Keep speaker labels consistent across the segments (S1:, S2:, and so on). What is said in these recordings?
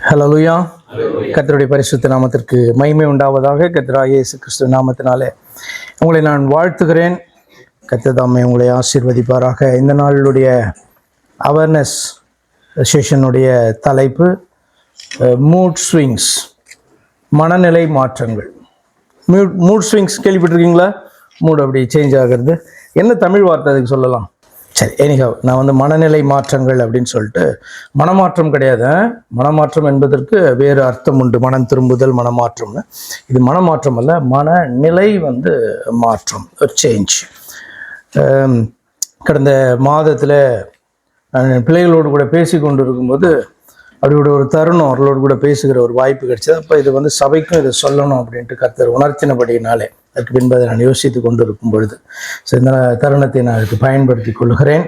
S1: ஹல்லேலூயா. கர்த்தருடைய பரிசுத்த நாமத்திற்கு மகிமை உண்டாவதாக. கர்த்தராகிய இயேசு கிறிஸ்து நாமத்தினாலே உங்களை நான் வாழ்த்துகிறேன். கர்த்தர் தாமே உங்களை ஆசீர்வதிப்பாராக. இந்த நாளுடைய அவேர்னஸ் செஷனுடைய தலைப்பு மூட் ஸ்விங்ஸ், மனநிலை மாற்றங்கள். மூட் ஸ்விங்ஸ் கேள்விப்பட்டிருக்கீங்களா? மூட் அப்படி சேஞ்ச் ஆகிறது. என்ன தமிழ் வார்த்தை அதுக்கு சொல்லலாம்? சரி, எனிஹவ், நான் மனநிலை மாற்றங்கள் அப்படின்னு சொல்லிட்டு, மனமாற்றம் கிடையாது. மனமாற்றம் என்பதற்கு வேறு அர்த்தம் உண்டு. மனம் திரும்புதல் மனமாற்றம்னு. இது மனமாற்றம் அல்ல, மனநிலை மாற்றம், ஒரு சேஞ்ச். கடந்த மாதத்தில் நான் பிள்ளைகளோடு கூட பேசி கொண்டு இருக்கும்போது அப்படியோட ஒரு தருணம், அவர்களோடு கூட பேசுகிற ஒரு வாய்ப்பு கிடைச்சது. அப்போ இது சபைக்கும் இதை சொல்லணும் அப்படின்ட்டு கர்த்தர் உணர்த்தினபடினாலே அதுக்கு பின்பு அதை நான் யோசித்து கொண்டு இருக்கும் பொழுது இந்த தருணத்தை நான் அதுக்கு பயன்படுத்தி கொள்கிறேன்.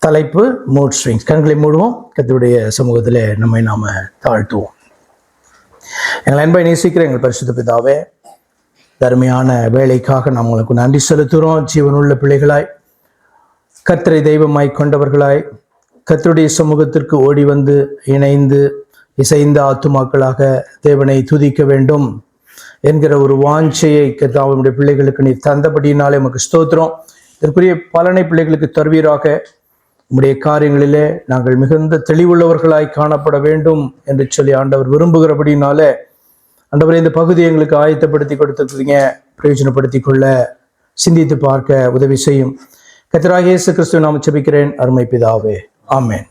S1: தலைப்பு மூட் ஸ்விங்ஸ். கண்களை மூடுவோம், கர்த்தருடைய சமூகத்தில் நம்மை நாம் தாழ்த்துவோம். எங்கள் அன்பை நேசிக்கிற எங்கள் பரிசுத்த பிதாவே, தருமையான வேலைக்காக நாம் உங்களுக்கு நன்றி செலுத்துகிறோம். ஜீவனுள்ள பிள்ளைகளாய், கர்த்தரை தெய்வமாய் கொண்டவர்களாய், கர்த்தருடைய சமூகத்திற்கு ஓடி வந்து இணைந்து இசைந்த ஆத்துமாக்களாக தேவனை துதிக்க வேண்டும் என்கிற ஒரு வாஞ்சையை கர்த்தாவுடைய பிள்ளைகளுக்கு நீர் தந்தபடியினாலே உமக்கு ஸ்தோத்திரம். இதற்குரிய பலனை பிள்ளைகளுக்கு தருவீராக. உம்முடைய காரியங்களிலே நாங்கள் மிகுந்த தெளிவுள்ளவர்களாய் காணப்பட வேண்டும் என்று சொல்லி ஆண்டவர் விரும்புகிறபடினாலே, ஆண்டவரை இந்த பகுதியை எங்களுக்கு ஆயத்தப்படுத்தி கொடுத்துருக்கீங்க. பிரயோஜனப்படுத்தி கொள்ள, சிந்தித்து பார்க்க உதவி செய்யும். கர்த்தராகிய இயேசு கிறிஸ்துவை நாம ஜெபிக்கிறேன், அருமை பிதாவே, ஆமென்.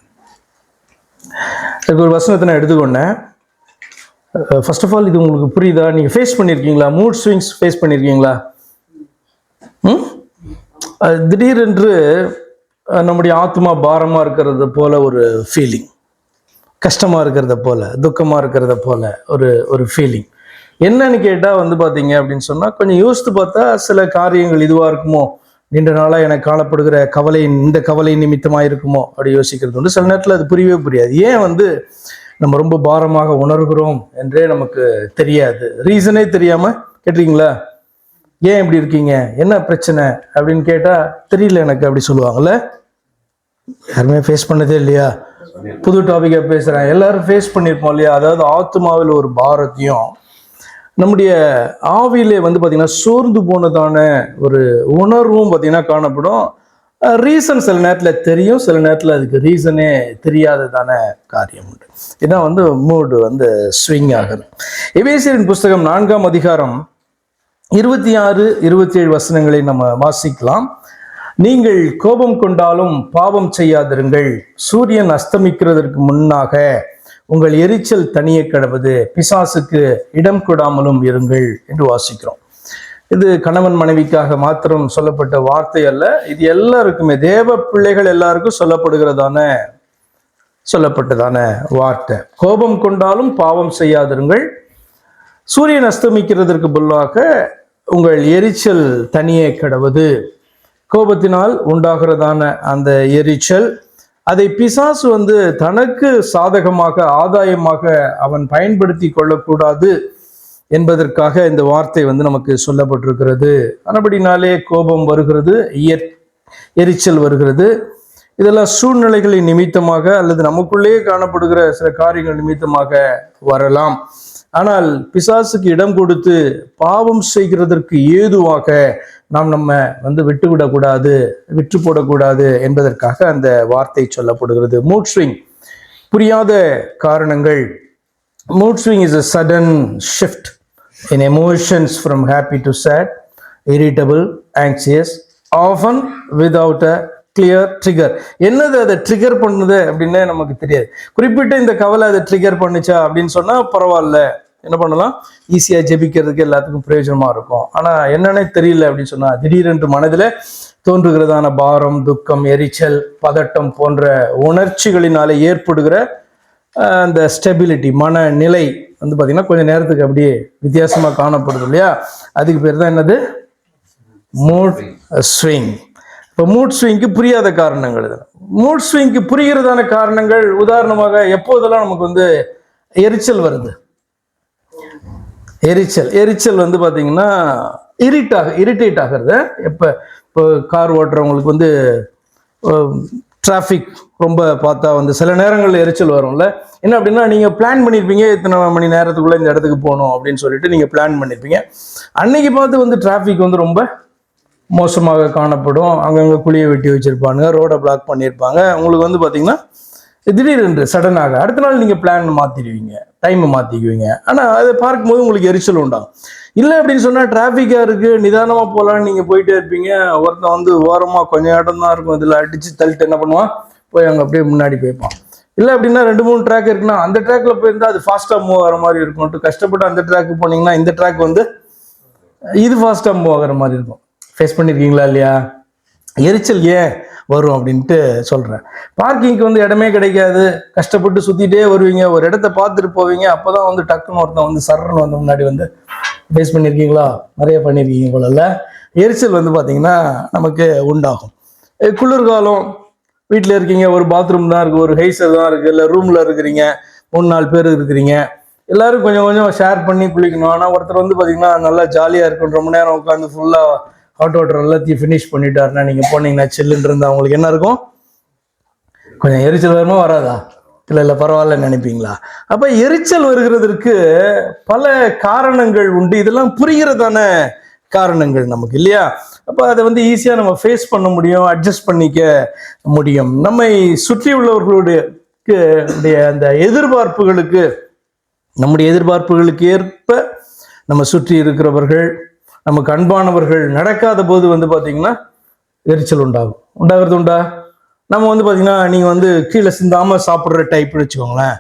S1: ஒரு வசனத்தை நான் எடுத்துக்கொண்டேன். ஃபர்ஸ்ட் ஆஃப் ஆல், இது உங்களுக்கு புரியுதா? நீங்க ஃபேஸ் பண்ணியிருக்கீங்களா? மூட் ஸ்விங்ஸ் ஃபேஸ் பண்ணியிருக்கீங்களா? திடீரென்று நம்முடைய ஆத்மா பாரமா இருக்கிறது போல ஒரு ஃபீலிங், கஷ்டமா இருக்கிறத போல, துக்கமா இருக்கிறத போல ஒரு ஃபீலிங். என்னன்னு கேட்டா பாத்தீங்க அப்படின்னு சொன்னா, கொஞ்சம் யோசித்து பார்த்தா சில காரியங்கள் இதுவா இருக்குமோ, நீண்ட நாளாக எனக்கு காணப்படுகிற கவலை இந்த கவலை நிமித்தமாக இருக்குமோ அப்படி யோசிக்கிறது உண்டு. சில நேரத்தில் அது புரியவே புரியாது. ஏன் நம்ம ரொம்ப பாரமாக உணர்கிறோம் என்றே நமக்கு தெரியாது. ரீசனே தெரியாமல் கேட்டிருக்கீங்களா? ஏன் இப்படி இருக்கீங்க, என்ன பிரச்சனை அப்படின்னு கேட்டால் தெரியல எனக்கு அப்படி சொல்லுவாங்கள்ல. யாருமே ஃபேஸ் பண்ணதே இல்லையா? புது டாபிக்காக பேசுகிறேன். எல்லாரும் ஃபேஸ் பண்ணியிருப்போம் இல்லையா? அதாவது ஆத்மாவில் ஒரு பாரத்தையும், நம்முடைய ஆவியிலே பார்த்தீங்கன்னா சோர்ந்து போனதான ஒரு உணர்வும் பார்த்தீங்கன்னா காணப்படும். ரீசன் சில நேரத்தில் தெரியும், சில நேரத்தில் அதுக்கு ரீசனே தெரியாததான காரியம் உண்டு. இதான் மூடு ஸ்விங் ஆகுது. எபேசியரின் புஸ்தகம் 4ஆம் அதிகாரம் 26, 27 வசனங்களை நம்ம வாசிக்கலாம். நீங்கள் கோபம் கொண்டாலும் பாவம் செய்யாதிருங்கள், சூரியன் அஸ்தமிக்கிறதற்கு முன்னாக உங்கள் எரிச்சல் தனிய கடவது, பிசாசுக்கு இடம் கொடாமலும் இருங்கள் என்று வாசிக்கிறோம். இது கணவன் மனைவிக்காக மாத்திரம் சொல்லப்பட்ட வார்த்தை அல்ல, இது எல்லாருக்குமே, தேவ பிள்ளைகள் எல்லாருக்கும் சொல்லப்பட்டதான வார்த்தை. கோபம் கொண்டாலும் பாவம் செய்யாதிருங்கள், சூரியன் அஸ்தமிக்கிறதற்கு முன்னாக உங்கள் எரிச்சல் தனியே கடவது. கோபத்தினால் உண்டாகிறதான அந்த எரிச்சல், அதை பிசாசு தனக்கு சாதகமாக, ஆதாயமாக அவன் பயன்படுத்தி கொள்ளக்கூடாது என்பதற்காக இந்த வார்த்தை நமக்கு சொல்லப்பட்டிருக்கிறது. ஆனபடினாலே கோபம் வருகிறது, எரிச்சல் வருகிறது. இதெல்லாம் சூழ்நிலைகளின் நிமித்தமாக அல்லது நமக்குள்ளே காணப்படுகிற சில காரியங்கள் நிமித்தமாக வரலாம். ஆனால் பிசாசுக்கு இடம் கொடுத்து பாவம் செய்கிறதற்கு ஏதுவாக நம்ம விட்டுவிடக்கூடாது, விட்டு போடக்கூடாது என்பதற்காக அந்த வார்த்தை சொல்லப்படுகிறது. மூட் ஸ்விங், புரியாத காரணங்கள். Mood swing is a sudden shift in emotions from happy to sad, irritable, anxious, often without a clear trigger. என்னது அதை ட்ரிகர் பண்ணுது அப்படின்னு நமக்கு தெரியாது. குறிப்பிட்ட இந்த கவலை அதை ட்ரிகர் பண்ணுச்சா அப்படின்னு சொன்னா பரவாயில்ல, என்ன பண்ணலாம், ஈஸியா ஜெபிக்கிறதுக்கு எல்லாத்துக்கும் பிரயோஜனமா இருக்கும். ஆனா என்னன்னே தெரியல அப்படின்னு சொன்னா, திடீரென்று மனதில் தோன்றுகிறதான பாரம், துக்கம், எரிச்சல், பதட்டம் போன்ற உணர்ச்சிகளினாலே ஏற்படுகிற அந்த ஸ்டெபிலிட்டி, மனநிலை பார்த்தீங்கன்னா கொஞ்சம் நேரத்துக்கு அப்படியே வித்தியாசமா காணப்படுது இல்லையா? அதுக்கு பேர் தான் என்னது? Mood swing. இப்போ மூட் ஸ்விங்க்கு புரியாத காரணங்கள். மூட் ஸ்விங்க்கு புரிகிறதான காரணங்கள், உதாரணமாக எப்போதெல்லாம் நமக்கு எரிச்சல் வருது. எரிச்சல் பார்த்தீங்கன்னா இரிட்டேட் ஆகிறது. இப்போ கார் ஓட்டுறவங்களுக்கு டிராஃபிக் ரொம்ப பார்த்தா வந்து சில நேரங்களில் எரிச்சல் வரும்ல. என்ன அப்படின்னா, நீங்கள் பிளான் பண்ணியிருப்பீங்க இத்தனை மணி நேரத்துக்குள்ளே இந்த இடத்துக்கு போகணும் அப்படின்னு சொல்லிட்டு நீங்கள் பிளான் பண்ணியிருப்பீங்க. அன்னைக்கு பார்த்து வந்து டிராஃபிக் வந்து ரொம்ப மோசமாக காணப்படும். அங்கங்கே குழியை வெட்டி வச்சுருப்பாங்க, ரோடை பிளாக் பண்ணியிருப்பாங்க. உங்களுக்கு வந்து பார்த்தீங்கன்னா திடீரென்று சடனாக அடுத்த நாள் நீங்கள் பிளான் மாற்றிடுவீங்க, டைமை மாற்றிக்குவீங்க. ஆனால் அதை பார்க்கும்போது உங்களுக்கு எரிச்சல் உண்டாகும். இல்லை அப்படின்னு சொன்னால் டிராஃபிக்காக இருக்குது, நிதானமாக போகலான்னு நீங்கள் போயிட்டே இருப்பீங்க. ஒருத்தன் வந்து ஓரமாக கொஞ்சம் இடம் தான் இருக்கும், இதில் அடித்து தள்ளிட்டு என்ன பண்ணுவான், போய் அங்கே அப்படியே முன்னாடி போய்ப்பான். இல்லை அப்படின்னா 2-3 ட்ராக் இருக்குன்னா அந்த ட்ராக்ல போயிருந்தா அது ஃபாஸ்ட்டாக மூவ் ஆகிற மாதிரி இருக்கும்ட்டு கஷ்டப்பட்டு அந்த ட்ராக்கு போனீங்கன்னா இந்த ட்ராக் வந்து இது ஃபாஸ்ட்டாக மூவ் ஆகிற மாதிரி இருக்கும். ஃபேஸ் பண்ணியிருக்கீங்களா இல்லையா? எரிச்சல் ஏன் வரும் அப்படின்ட்டு சொல்கிறேன். பார்க்கிங்க்கு வந்து இடமே கிடைக்காது, கஷ்டப்பட்டு சுற்றிட்டே வருவீங்க, ஒரு இடத்த பார்த்துட்டு போவீங்க. அப்போ தான் வந்து டக்குன்னு ஒருத்தன் வந்து சர்றன்னு வந்து முன்னாடி வந்து ஃபேஸ் பண்ணியிருக்கீங்களா? நிறைய பண்ணியிருக்கீங்க போலல்ல. எரிச்சல் வந்து பார்த்தீங்கன்னா நமக்கு உண்டாகும். குளிர்காலம், வீட்டில் இருக்கீங்க, ஒரு பாத்ரூம் தான் இருக்குது, ஒரு ஹைசர் தான் இருக்குது, இல்லை ரூமில் இருக்கிறீங்க, 3-4 பேர் இருக்கிறீங்க, எல்லாரும் கொஞ்சம் கொஞ்சம் ஷேர் பண்ணி குளிக்கணும். ஆனால் ஒருத்தர் வந்து பார்த்தீங்கன்னா நல்லா ஜாலியாக இருக்கும், ரொம்ப நேரம் உட்காந்து ஃபுல்லாக ஹாட் வாட்டர் எல்லாத்தையும் ஃபினிஷ் பண்ணிட்டாருன்னா நீங்கள் போனீங்கன்னா சில்லுன்னு இருந்தால் அவங்களுக்கு என்ன இருக்கும்? கொஞ்சம் எரிச்சல் வருமா வராதா? இல்லை பரவாயில்லன்னு நினைப்பீங்களா? அப்போ எரிச்சல் வருகிறதுக்கு பல காரணங்கள் உண்டு. இதெல்லாம் புரிகிறதான காரணங்கள் நமக்கு இல்லையா? அப்போ அதை வந்து ஈஸியாக நம்ம ஃபேஸ் பண்ண முடியும், அட்ஜஸ்ட் பண்ணிக்க முடியும். நம்மை சுற்றி உள்ளவர்களுடைய அந்த எதிர்பார்ப்புகளுக்கு, நம்முடைய எதிர்பார்ப்புகளுக்கு ஏற்ப நம்ம சுற்றி இருக்கிறவர்கள், நமக்கு அன்பானவர்கள் நடக்காத போது வந்து பார்த்தீங்கன்னா எரிச்சல் உண்டாகிறது உண்டா? நம்ம வந்து பார்த்தீங்கன்னா நீங்கள் வந்து கீழே சிந்தாமல் சாப்பிட்ற டைப்னு வச்சுக்கோங்களேன்.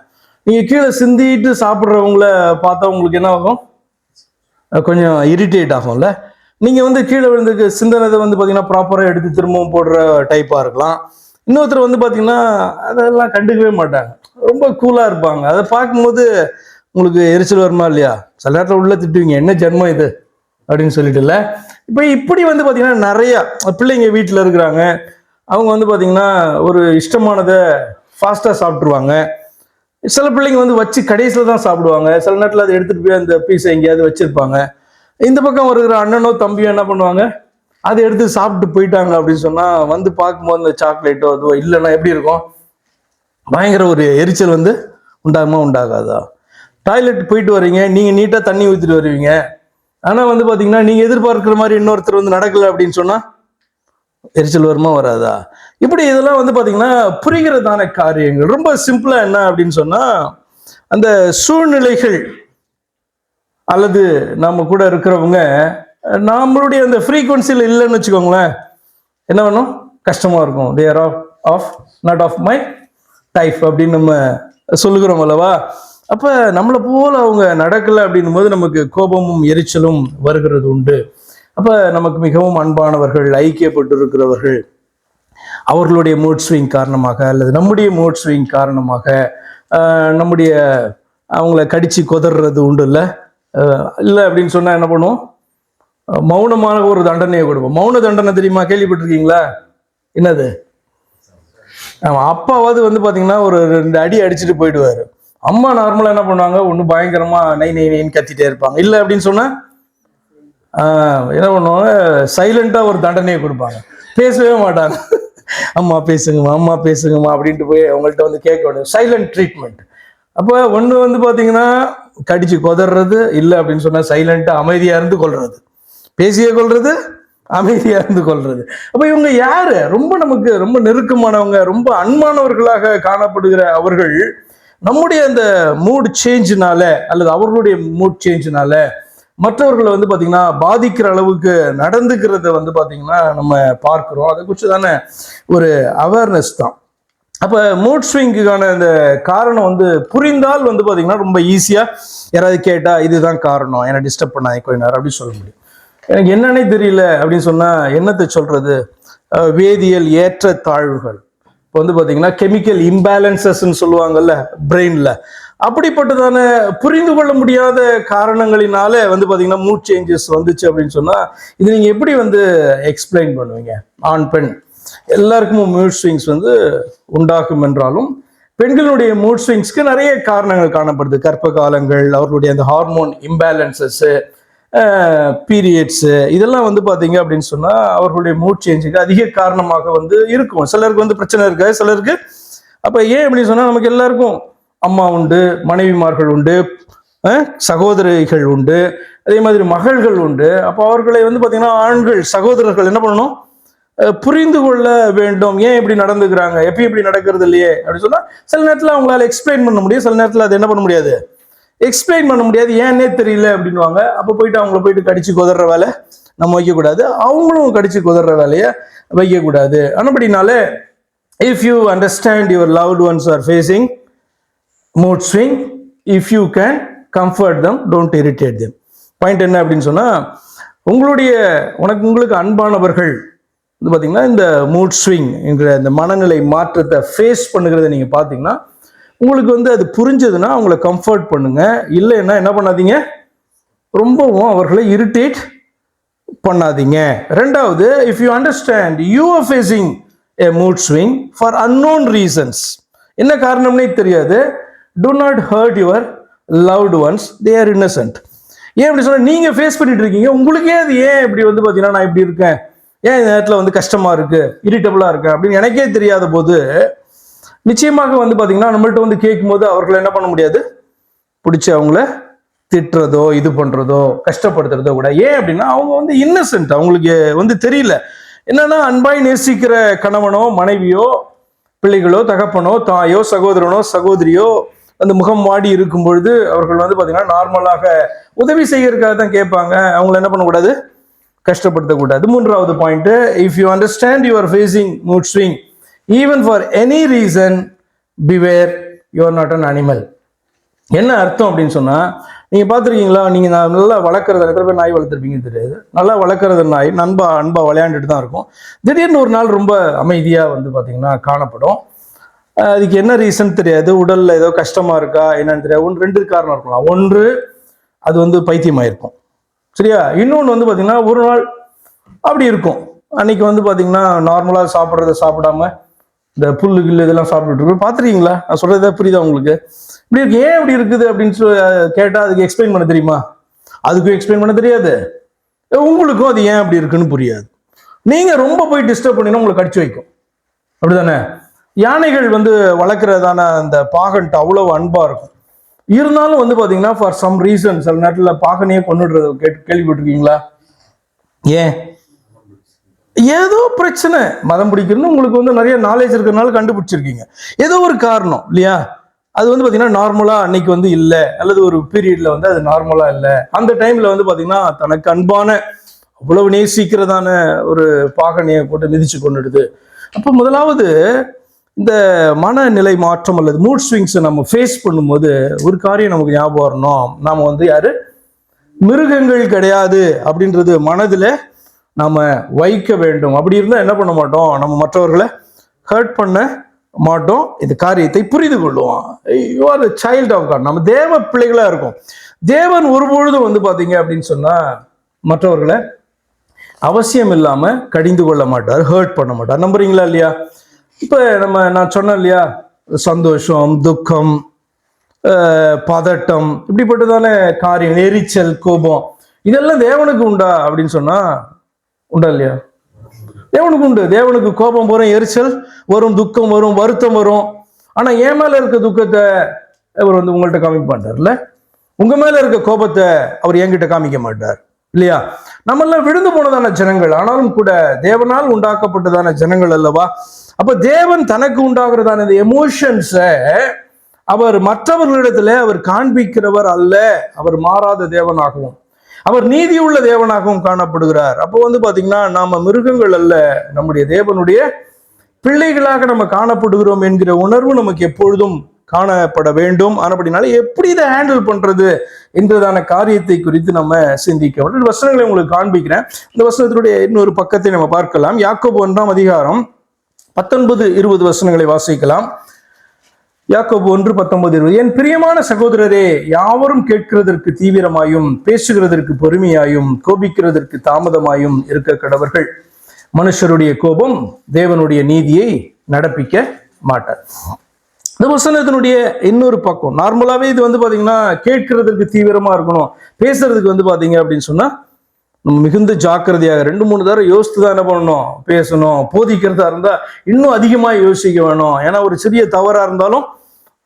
S1: நீங்கள் கீழே சிந்திட்டு சாப்பிட்றவங்கள பார்த்தா உங்களுக்கு என்ன ஆகும்? கொஞ்சம் இரிட்டேட் ஆகும்ல. நீங்கள் வந்து கீழே விழுந்து சிந்தனத்தை வந்து பார்த்தீங்கன்னா ப்ராப்பராக எடுத்து திரும்பவும் போடுற டைப்பாக இருக்கலாம். இன்னொருத்தர் வந்து பார்த்தீங்கன்னா அதெல்லாம் கண்டுக்கவே மாட்டாங்க, ரொம்ப கூலாக இருப்பாங்க. அதை பார்க்கும்போது உங்களுக்கு எரிச்சல் வருமா இல்லையா? சில நேரத்தில் உள்ள திட்டுவீங்க, என்ன ஜென்மம் இது அப்படின்னு சொல்லிட்டுல. இப்போ இப்படி வந்து பார்த்தீங்கன்னா நிறைய பிள்ளைங்க வீட்டில் இருக்கிறாங்க, அவங்க வந்து பார்த்தீங்கன்னா ஒரு இஷ்டமானதை ஃபாஸ்ட்டாக சாப்பிட்ருவாங்க. சில பிள்ளைங்க வந்து வச்சு கடைசியில் தான் சாப்பிடுவாங்க. சில நேரத்தில் அதை எடுத்துகிட்டு போய் அந்த பீஸை எங்கேயாவது வச்சுருப்பாங்க. இந்த பக்கம் இருக்கிற அண்ணனோ தம்பியோ என்ன பண்ணுவாங்க, அதை எடுத்து சாப்பிட்டு போயிட்டாங்க அப்படின்னு சொன்னால் வந்து பார்க்கும்போது அந்த சாக்லேட்டோ அதுவோ இல்லைன்னா எப்படி இருக்கும்? பயங்கர ஒரு எரிச்சல் வந்து உண்டாகுமா உண்டாகாதா? டாய்லெட் போயிட்டு வரீங்க, நீங்கள் நீட்டாக தண்ணி ஊற்றிட்டு வருவீங்க, ஆனால் வந்து பார்த்தீங்கன்னா நீங்கள் எதிர்பார்க்குற மாதிரி இன்னொருத்தர் வந்து நடக்கலை அப்படின்னு சொன்னால் எரிச்சல் வருமா வராதா? இப்படி இதெல்லாம் வந்து பார்த்தீங்கன்னா புரிகிறதான காரியங்கள். ரொம்ப சிம்பிளாக என்ன அப்படின்னு சொன்னால், அந்த சூழ்நிலைகள் அல்லது நம்ம கூட இருக்கிறவங்க நம்மளுடைய அந்த ஃப்ரீக்வன்சியில் இல்லைன்னு வச்சுக்கோங்களேன், என்ன வேணும்? கஷ்டமாக இருக்கும். They are of not of my type அப்படின்னு நம்ம சொல்லுகிறோம் அல்லவா? அப்போ நம்மளை போல அவங்க நடக்கலை அப்படின்னும் போது நமக்கு கோபமும் எரிச்சலும் வருகிறது உண்டு. அப்போ நமக்கு மிகவும் அன்பானவர்கள், ஐக்கியப்பட்டு இருக்கிறவர்கள், அவர்களுடைய மூட் ஸ்விங் காரணமாக அல்லது நம்முடைய மூட் ஸ்விங் காரணமாக நம்முடைய அவங்கள கடிச்சு கொதறது உண்டு. இல்லை அப்படின்னு சொன்னால் என்ன பண்ணுவோம்? மௌனமான ஒரு தண்டனையை கொடுப்போம். மௌன தண்டனை தெரியுமா? கேள்விப்பட்டிருக்கீங்களா? என்னது? அப்பாவது வந்து பார்த்தீங்கன்னா ஒரு 2 அடி அடிச்சுட்டு போயிடுவார். அம்மா நார்மலாக என்ன பண்ணுவாங்க, ஒன்று பயங்கரமாக நை நைன்னு கத்திட்டே இருப்பாங்க. இல்லை அப்படின்னு சொன்னால் என்ன பண்ணுவாங்க, சைலண்டாக ஒரு தண்டனையை கொடுப்பாங்க, பேசவே மாட்டாங்க. அம்மா பேசுங்கம்மா, அம்மா பேசுங்கம்மா அப்படின்ட்டு போய் அவங்கள்ட்ட வந்து கேட்க வேண்டிய சைலண்ட் ட்ரீட்மெண்ட். அப்போ ஒன்று வந்து பார்த்தீங்கன்னா கடிச்சு கொதறது, இல்லை அப்படின்னு சொன்னால் சைலண்டாக அமைதியாக இருந்து கொள்வது, பேசியே கொள்வது, அமைதியாக இருந்து கொள்வது. அப்போ இவங்க யாரு? நமக்கு ரொம்ப நெருக்கமானவங்க, ரொம்ப அன்பானவர்களாக காணப்படுகிற அவர்கள் நம்முடைய அந்த மூட் சேஞ்சினால அல்லது அவர்களுடைய மூட் சேஞ்சினால மற்றவர்களை வந்து பார்த்தீங்கன்னா பாதிக்கிற அளவுக்கு நடந்துக்கிறத வந்து பார்த்தீங்கன்னா நம்ம பார்க்குறோம். அதை குறித்து தானே ஒரு அவேர்னஸ் தான். அப்போ மூட் ஸ்விங்குக்கான அந்த காரணம் வந்து புரிந்தால் வந்து பார்த்தீங்கன்னா ரொம்ப ஈஸியாக யாராவது கேட்டால் இதுதான் காரணம், என்னை டிஸ்டர்ப் பண்ணாங்க கொஞ்ச நேரம் அப்படின்னு சொல்ல முடியும். எனக்கு என்னன்னே தெரியல அப்படின்னு சொன்னால் என்னத்தை சொல்கிறது? வேதியியல் ஏற்ற தாழ்வுகள், இப்போ வந்து பார்த்தீங்கன்னா கெமிக்கல் இம்பேலன்சஸ்ன்னு சொல்லுவாங்கல்ல பிரெயினில், அப்படிப்பட்டதான புரிந்து கொள்ள முடியாத காரணங்களினால வந்து பார்த்தீங்கன்னா மூட் சேஞ்சஸ் வந்துச்சு அப்படின்னு சொன்னால் இது நீங்கள் எப்படி வந்து எக்ஸ்பிளைன் பண்ணுவீங்க? ஆண் பெண் எல்லாருக்கும் மூட் ஸ்விங்ஸ் வந்து உண்டாகும் என்றாலும் பெண்களுடைய மூட் ஸ்விங்ஸ்க்கு நிறைய காரணங்கள் காணப்படுது. கர்ப்ப காலங்கள், அவர்களுடைய அந்த ஹார்மோன் இம்பேலன்சஸ், பீரியட்ஸு, இதெல்லாம் வந்து பார்த்தீங்க அப்படின்னு சொன்னால் அவர்களுடைய மூட் சேஞ்சுக்கு அதிக காரணமாக வந்து இருக்கும். சிலருக்கு வந்து பிரச்சனை இருக்காது, சிலருக்கு. அப்போ ஏன் அப்படின்னு சொன்னால் நமக்கு எல்லாருக்கும் அம்மா உண்டு, மனைவிமார்கள் உண்டு, சகோதரிகள் உண்டு, அதே மாதிரி மகள்கள் உண்டு. அப்போ அவர்களை வந்து பார்த்தீங்கன்னா ஆண்கள் சகோதரர்கள் என்ன பண்ணணும், புரிந்து கொள்ள வேண்டும். ஏன் இப்படி நடந்துக்கிறாங்க, எப்பயும் இப்படி நடக்கிறது இல்லையே அப்படின்னு சொன்னால் சில நேரத்தில் அவங்களால எக்ஸ்பிளைன் பண்ண முடியும், சில நேரத்தில் அது என்ன பண்ண முடியாது, எக்ஸ்பிளைன் பண்ண முடியாது, ஏன்னே தெரியல அப்படின்வாங்க. அப்போ போயிட்டு அவங்கள போயிட்டு கடிச்சு குதற வேலை நம்ம வைக்கக்கூடாது, அவங்களும் கடிச்சு குதற வேலையை வைக்கக்கூடாது. ஆனபடினால if you understand your loved ones are facing mood swing, if you can comfort them, don't irritate them. Point என்ன அப்படின்னு சொன்னால், உங்களுக்கு அன்பானவர்கள் வந்து பார்த்தீங்கன்னா இந்த மூட் ஸ்விங் என்கிற இந்த மனநிலை மாற்றத்தை ஃபேஸ் பண்ணுகிறத நீங்கள் பார்த்தீங்கன்னா உங்களுக்கு வந்து அது புரிஞ்சதுன்னா அவங்கள கம்ஃபர்ட் பண்ணுங்க. இல்லைன்னா என்ன பண்ணாதீங்க, ரொம்பவும் அவர்களை இரிட்டேட் பண்ணாதீங்க. ரெண்டாவது, if you understand you are facing A mood swing for unknown reasons, என்ன காரணம்னே தெரியாது, do not hurt your loved ones, they are innocent. ஏன் அப்படி சொன்னா, நீங்க ஃபேஸ் பண்ணிட்டு இருக்கீங்க, உங்களுக்கே அது ஏன் இப்படி வந்து பார்த்தீங்கன்னா நான் இப்படி இருக்கேன், ஏன் இந்த நேரத்தில் வந்து கஷ்டமா இருக்கு, இரிட்டபிளா இருக்கேன் அப்படின்னு எனக்கே தெரியாத போது நிச்சயமாக வந்து பார்த்தீங்கன்னா நம்மள்ட்ட வந்து கேட்கும் போது அவர்களை என்ன பண்ண முடியாது, பிடிச்சி அவங்கள திட்டுறதோ இது பண்றதோ கஷ்டப்படுத்துறதோ கூட. ஏன் அப்படின்னா அவங்க வந்து இன்னசென்ட், அவங்களுக்கு வந்து தெரியல. என்னன்னா அன்பாய் நேசிக்கிற கணவனோ மனைவியோ பிள்ளைகளோ தகப்பனோ தாயோ சகோதரனோ சகோதரியோ அந்த முகம் வாடி இருக்கும் பொழுது அவர்கள் வந்து பார்த்தீங்கன்னா நார்மலாக உதவி செய்யறதுக்காக தான் கேட்பாங்க, அவங்கள என்ன பண்ணக்கூடாது, கஷ்டப்படுத்தக்கூடாது. மூன்றாவது point, if you understand you are facing mood swing even for any reason, beware, you are not an animal. என்ன அர்த்தம் அப்படின்னு சொன்னா, நீங்க பார்த்துருக்கீங்களா, நீங்க நல்லா வளர்க்குறது, எத்தனை பேர் நாய் வளர்த்துருப்பீங்கன்னு தெரியாது, நல்லா வளர்க்குறது நாய் அன்பா விளையாண்டுட்டு தான் இருக்கும். திடீர்னு ஒரு நாள் ரொம்ப அமைதியா வந்து பார்த்தீங்கன்னா காணப்படும். அதுக்கு என்ன ரீசன் தெரியாது, உடல்ல ஏதோ கஷ்டமா இருக்கா என்னன்னு தெரியாது. ரெண்டு காரணம் இருக்கலாம். ஒன்று, அது வந்து பைத்தியமாயிருக்கும், சரியா. இன்னொன்று வந்து பார்த்தீங்கன்னா ஒரு நாள் அப்படி இருக்கும், அன்னைக்கு வந்து பார்த்தீங்கன்னா நார்மலாக சாப்பிட்றத சாப்பிடாம இந்த புல்லு கில்லு இதெல்லாம் சாப்பிட்டுட்டு இருக்கு. பார்த்துருக்கீங்களா, நான் சொல்றதா புரியுதா உங்களுக்கு? இப்படி இருக்கு, ஏன் இப்படி இருக்குது அப்படின்னு சொல்லி கேட்டால் அதுக்கு எக்ஸ்பிளைன் பண்ண தெரியுமா? அதுக்கும் எக்ஸ்பிளைன் பண்ண தெரியாது, உங்களுக்கும் அது ஏன் அப்படி இருக்குன்னு புரியாது. நீங்க ரொம்ப போய் டிஸ்டர்ப் பண்ணினா உங்களுக்கு கடிச்சு வைக்கும், அப்படிதானே? யானைகள் வந்து வளர்க்குறதான அந்த பாகன்ட்டு அவ்வளவு அன்பா இருக்கும். இருந்தாலும் வந்து பாத்தீங்கன்னா ஃபார் சம் ரீசன் சில நேரத்தில் பாகனையே கொண்டுடுறது கேள்விப்பட்டிருக்கீங்களா? ஏன்? ஏதோ பிரச்சனை, மதம் பிடிக்கணும்னு உங்களுக்கு வந்து நிறைய நாலேஜ் இருக்கிறதுனால கண்டுபிடிச்சிருக்கீங்க, ஏதோ ஒரு காரணம் இல்லையா? அது வந்து பாத்தீங்கன்னா நார்மலா அன்னைக்கு வந்து இல்லை, அல்லது ஒரு பீரியட்ல வந்து அது நார்மலா இல்லை. அந்த டைம்ல வந்து பாத்தீங்கன்னா தனக்கு அன்பான அவ்வளவு நேசிக்கிறதான ஒரு பாகனையை போட்டு மிதிச்சு கொண்டுடுது. அப்போ முதலாவது இந்த மனநிலை மாற்றம் அல்லது மூட் ஸ்விங்ஸை நம்ம ஃபேஸ் பண்ணும்போது ஒரு காரியம் நமக்கு ஞாபகம் வரணும், நாம வந்து யாரு, மிருகங்கள் கிடையாது அப்படின்றது மனதில் நாம வைக்க வேண்டும். அப்படி இருந்தால் என்ன பண்ண மாட்டோம், நம்ம மற்றவர்களை ஹர்ட் பண்ண மாட்டோம், இந்த காரியத்தை புரிந்து கொள்வோம். You are the child of God, நம்ம தேவ பிள்ளைகளா இருக்கும். தேவன் ஒருபொழுதும் வந்து பாத்தீங்க அப்படின்னு சொன்னா மற்றவர்களை அவசியம் இல்லாம கடிந்து கொள்ள மாட்டார், ஹர்ட் பண்ண மாட்டார். நம்புறீங்களா இல்லையா? இப்ப நான் சொன்னேன் இல்லையா, சந்தோஷம், துக்கம், பதட்டம், இப்படிப்பட்டதான காரியம், எரிச்சல், கோபம், இதெல்லாம் தேவனுக்கு உண்டா அப்படின்னு சொன்னா உண்டா இல்லையா? தேவனுக்கு உண்டு. தேவனுக்கு கோபம் வரும், எரிச்சல் வரும், துக்கம் வரும், வருத்தம் வரும். ஆனா என் மேல இருக்க துக்கத்தை அவர் வந்து உங்கள்கிட்ட காமிக்க மாட்டார்ல, உங்க மேல இருக்க கோபத்தை அவர் என்கிட்ட காமிக்க மாட்டார் இல்லையா? நம்ம எல்லாம் விழுந்து போனதான ஜனங்கள், ஆனாலும் கூட தேவனால் உண்டாக்கப்பட்டதான ஜனங்கள் அல்லவா? அப்ப தேவன் தனக்கு உண்டாகிறதான இந்த எமோஷன்ஸை அவர் மற்றவர்களிடத்துல அவர் காண்பிக்கிறவர் அல்ல, அவர் மாறாத தேவனாகவும் அவர் நீதியுள்ள தேவனாகவும் காணப்படுகிறார். அப்போ வந்து பாத்தீங்கன்னா நாம மிருகங்கள் அல்ல, நம்முடைய தேவனுடைய பிள்ளைகளாக நம்ம காணப்படுகிறோம் என்கிற உணர்வு நமக்கு எப்பொழுதும் காணப்பட வேண்டும். ஆனபடினால எப்படி இதை ஹேண்டில் பண்றது என்கிறதான காரியத்தை குறித்து நம்ம சிந்திக்க வேண்டும். வசனங்களை உங்களுக்கு காண்பிக்கிறேன், இந்த வசனத்தினுடைய இன்னொரு பக்கத்தை நம்ம பார்க்கலாம். யாக்கோபு 1ஆம் அதிகாரம் 19-20 வசனங்களை வாசிக்கலாம். யாக்கோபு 1:19-20. என் பிரியமான சகோதரரே, யாவரும் கேட்கிறதற்கு தீவிரமாயும் பேசுகிறதற்கு பொறுமையாயும் கோபிக்கிறதற்கு தாமதமாயும் இருக்க கடவர்கள். மனுஷருடைய கோபம் தேவனுடைய நீதியை நடப்பிக்க மாட்டார். இந்த வசனத்தினுடைய இன்னொரு பக்கம், நார்மலாவே இது வந்து பாத்தீங்கன்னா கேட்கறதுக்கு தீவிரமா இருக்கணும், பேசுறதுக்கு வந்து பாத்தீங்க அப்படின்னு சொன்னா நம்ம மிகுந்த ஜாக்கிரதையாக 2-3 தடவை யோசித்து தான் என்ன பண்ணணும், பேசணும். போதிக்கிறதா இருந்தா இன்னும் அதிகமா யோசிக்க வேணும். ஏன்னா ஒரு சிறிய தவறா இருந்தாலும்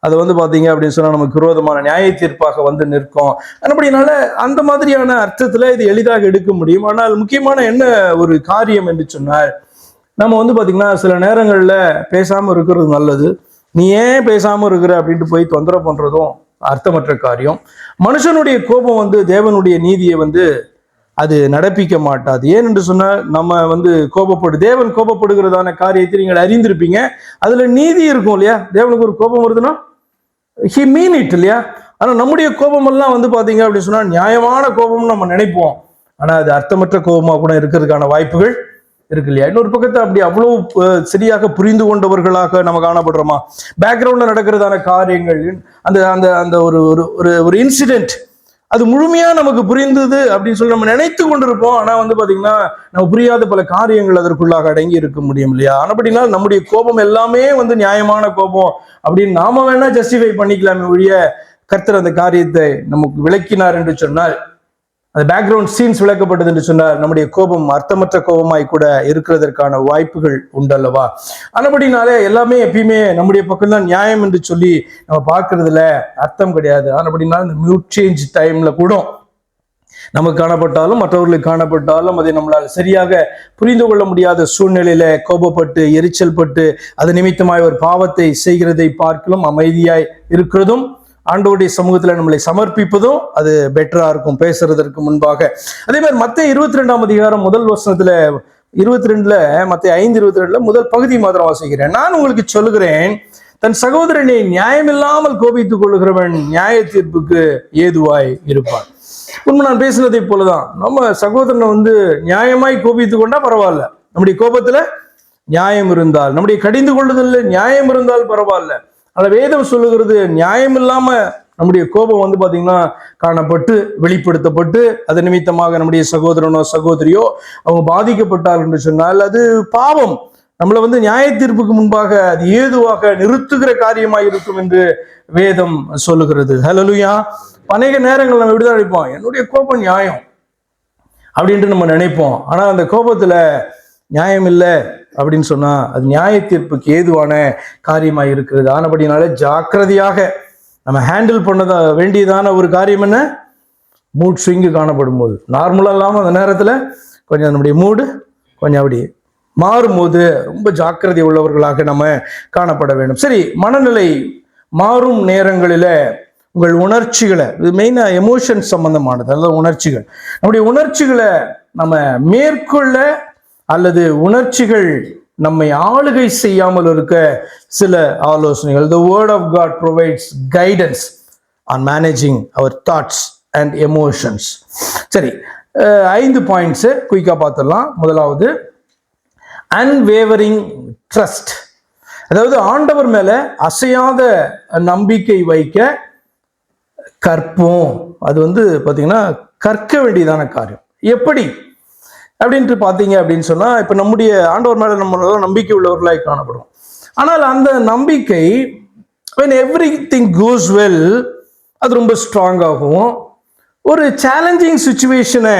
S1: அது வந்து பாத்தீங்க அப்படின்னு சொன்னா நமக்கு விரோதமான நியாய தீர்ப்பாக வந்து நிற்கும். அப்படினால அந்த மாதிரியான அர்த்தத்துல இது எளிதாக எடுக்க முடியும். ஆனால் முக்கியமான என்ன ஒரு காரியம் என்று சொன்னால், நம்ம வந்து பாத்தீங்கன்னா சில நேரங்கள்ல பேசாம இருக்கிறது நல்லது. நீ ஏன் பேசாம இருக்கிற அப்படின்ட்டு போய் தொந்தரவு பண்றதும் அர்த்தமற்ற காரியம். மனுஷனுடைய கோபம் வந்து தேவனுடைய நீதியை வந்து அது நடப்பிக்க மாட்டாது. ஏன் என்று சொன்னால், நம்ம வந்து தேவன் கோபப்படுகிறதான காரியத்தை நீங்கள் அறிந்திருப்பீங்க. அதுல நீதி இருக்கும் இல்லையா? தேவனுக்கு ஒரு கோபம் வருதுன்னா ஹி மீன் இட் இல்லையா? ஆனா நம்முடைய கோபம் எல்லாம் வந்து பாத்தீங்க அப்படின்னு சொன்னா நியாயமான கோபம் நம்ம நினைப்போம். ஆனா அது அர்த்தமற்ற கோபமா கூட இருக்கிறதுக்கான வாய்ப்புகள் இருக்கு இல்லையா? இன்னொரு பக்கத்தை அப்படி அவ்வளவு சரியாக புரிந்து கொண்டவர்களாக நம்ம காணப்படுறோமா? பேக்ரவுண்ட்ல நடக்கிறதான காரியங்கள், அந்த அந்த அந்த ஒரு ஒரு இன்சிடென்ட் அது முழுமையா நமக்கு புரிந்தது அப்படின்னு சொல்லி நம்ம நினைத்து கொண்டிருப்போம். ஆனா வந்து பாத்தீங்கன்னா நம்ம புரியாத பல காரியங்கள் அதற்குள்ளாக அடங்கி இருக்க முடியும் இல்லையா? அப்படின்னா நம்முடைய கோபம் எல்லாமே வந்து நியாயமான கோபம் அப்படின்னு நாம வேணா ஜஸ்டிஃபை பண்ணிக்கலாமே ஒழிய, கர்த்தர் அந்த காரியத்தை நமக்கு விளக்கினார் என்று சொன்னால், அந்த பேக்ரவுண்ட் சீன்ஸ் விளக்கப்பட்டது என்று சொன்னால், நம்முடைய கோபம் அர்த்தமற்ற கோபமாய் கூட இருக்கிறதற்கான வாய்ப்புகள் உண்டல்லவா? ஆனபடினாலே எல்லாமே எப்பயுமே நம்முடைய பக்கம் தான் நியாயம் என்று சொல்லி நம்ம பார்க்கறதுல அர்த்தம் கிடையாது. ஆனபடினால இந்த மியூட் சேஞ்ச் டைம்ல கூட நமக்கு காணப்பட்டாலும் மற்றவர்களுக்கு காணப்பட்டாலும் அதை நம்மளால் சரியாக புரிந்து கொள்ள முடியாத சூழ்நிலையில கோபப்பட்டு எரிச்சல் பட்டு அது நிமித்தமாய் ஒரு பாவத்தை செய்கிறதை பார்க்கலாம் அமைதியாய் இருக்கிறதும், ஆண்டவருடைய சமூகத்துல நம்மளை சமர்ப்பிப்பதும் அது பெட்டரா இருக்கும் பேசுறதற்கு முன்பாக. அதே மாதிரி மத்தேயு 22ஆம் அதிகாரம் முதல் வசனத்துல 22ல மத்தேயு 5:22 முதல் பகுதி மாத்திரம் வாசிக்கிறேன். நான் உங்களுக்கு சொல்லுகிறேன், தன் சகோதரனை நியாயமில்லாமல் கோபித்துக் கொள்ளுகிறவன் நியாய தீர்ப்புக்கு ஏதுவாய் இருப்பான். உண்மை நான் பேசினதை போலதான், நம்ம சகோதரனை வந்து நியாயமாய் கோபித்து கொண்டா பரவாயில்ல, நம்முடைய கோபத்துல நியாயம் இருந்தால், நம்முடைய கடிந்து கொள்ளுதல்ல நியாயம் இருந்தால் பரவாயில்ல. ஆனா வேதம் சொல்லுகிறது, நியாயம் இல்லாம நம்முடைய கோபம் வந்து பாத்தீங்கன்னா காணப்பட்டு வெளிப்படுத்தப்பட்டு அது நிமித்தமாக நம்முடைய சகோதரனோ சகோதரியோ அவங்க பாதிக்கப்பட்டார் என்று சொன்னால் அது பாவம். நம்மளை வந்து நியாய தீர்ப்புக்கு முன்பாக அது ஏதுவாக நிறுத்துகிற காரியமாய் இருக்கும் என்று வேதம் சொல்லுகிறது. ஹல்லேலூயா. அநேக நேரங்கள் நம்ம இப்படிதான் நினைப்போம், என்னுடைய கோபம் நியாயம் அப்படின்ட்டு நம்ம நினைப்போம். ஆனா அந்த கோபத்துல நியாயம் இல்லை அப்படின்னு சொன்னா அது நியாய தீர்ப்புக்கு ஏதுவான காரியமாக இருக்கிறது. ஆனபடினால ஜாக்கிரதையாக நம்ம ஹேண்டில் பண்ண வேண்டியதான ஒரு காரியம் என்ன, மூட் ஸ்விங்கு காணப்படும் போது, நார்மலா இல்லாம அந்த நேரத்துல கொஞ்சம் நம்முடைய மூடு கொஞ்சம் அப்படி மாறும்போது ரொம்ப ஜாக்கிரதை உள்ளவர்களாக நம்ம காணப்பட வேண்டும். சரி, மனநிலை மாறும் நேரங்களில உங்கள் உணர்ச்சிகளை, இது மெயினா எமோஷன் சம்பந்தமானது, அதாவது உணர்ச்சிகள், நம்முடைய உணர்ச்சிகளை நம்ம மேற்கொள்ள அல்லது உணர்ச்சிகள் நம்மை ஆளுகை செய்யாமல் இருக்க சில ஆலோசனைகள். The word of God provides guidance on managing our thoughts and emotions. சரி, 5 பாயிண்ட்ஸ் குயிக்கா பார்த்துடலாம். முதலாவது, unwavering trust, அதாவது ஆண்டவர் மேல அசையாத நம்பிக்கை வைக்க கற்போம். அது வந்து பாத்தீங்கன்னா கற்க வேண்டியதான காரியம். எப்படி அப்படின்ட்டு பார்த்தீங்க அப்படின்னு சொன்னா, இப்போ நம்முடைய ஆண்டவர் மேலே நம்ம நம்பிக்கை உள்ளவர்களாய் காணப்படும். ஆனால் அந்த நம்பிக்கை when everything goes well அது ரொம்ப ஸ்ட்ராங் ஆகும். ஒரு சேலஞ்சிங் சுச்சுவேஷனை